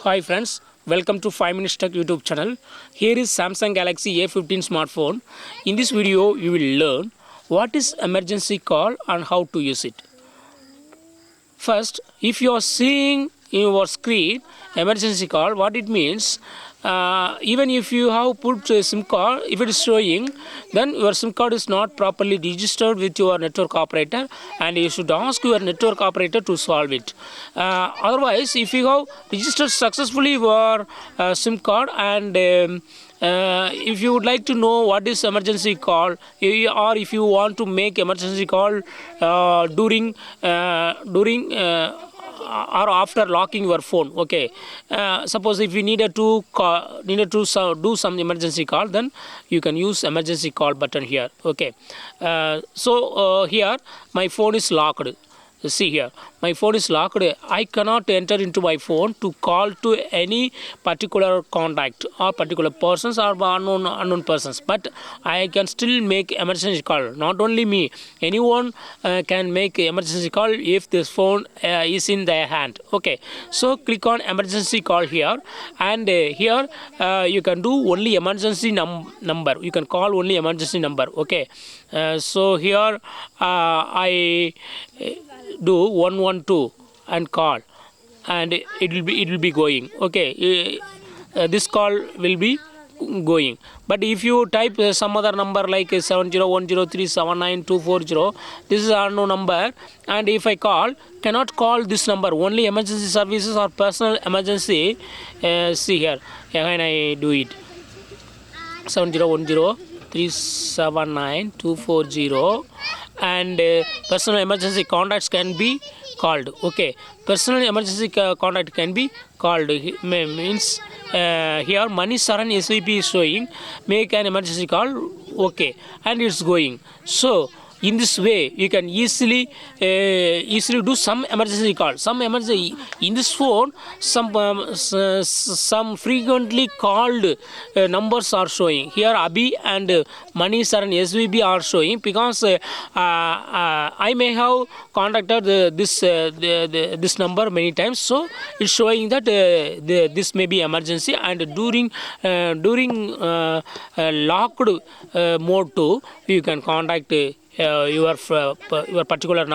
Hi friends, welcome to 5 Minutes Tech YouTube channel. Here is Samsung Galaxy A15 smartphone. In this video, you will learn what is emergency call and how to use it. First, if you are seeing in your screen emergency call, what it means, even if you have put a SIM card, if it is showing, then your SIM card is not properly registered with your network operator, and you should ask your network operator to solve it. Otherwise, if you have registered successfully your SIM card and if you would like to know what is emergency call, or if you want to make emergency call during or after locking your phone, okay, suppose if you needed to do some emergency call, then you can use emergency call button here, okay. Here my phone is locked. See here, my phone is locked. I cannot enter into my phone to call to any particular contact or particular persons or unknown persons, but I can still make emergency call. Not only me, anyone can make emergency call if this phone is in their hand, okay. So click on emergency call here, and here you can do only emergency number. You can call only emergency number, okay. So here I do 112 and call, and it will be going, okay. This call will be going. But if you type some other number like 7010379240, this is unknown number, and if I cannot call this number, only emergency services or personal emergency. See here, again I do it, 7010379240, and personal emergency contacts can be called, okay. Personal emergency contact can be called means here money Saran SVP is showing, make an emergency call, okay, and it's going. So in this way you can easily do some emergency call. Some emergency in this phone, some frequently called numbers are showing here. Abhi and Mani Saran SVB are showing, because I may have contacted this number many times, so it's showing that this may be emergency, and during locked mode too, you can contact your particular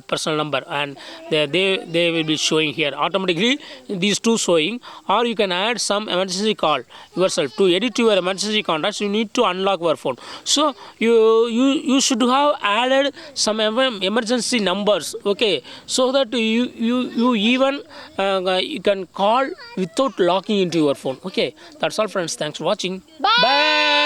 personal number, and they will be showing here automatically, these two showing. Or you can add some emergency call yourself. To edit your emergency contacts, you need to unlock your phone. So you should have added some emergency numbers, okay, so that you even you can call without locking into your phone, okay. That's all friends, thanks for watching. Bye.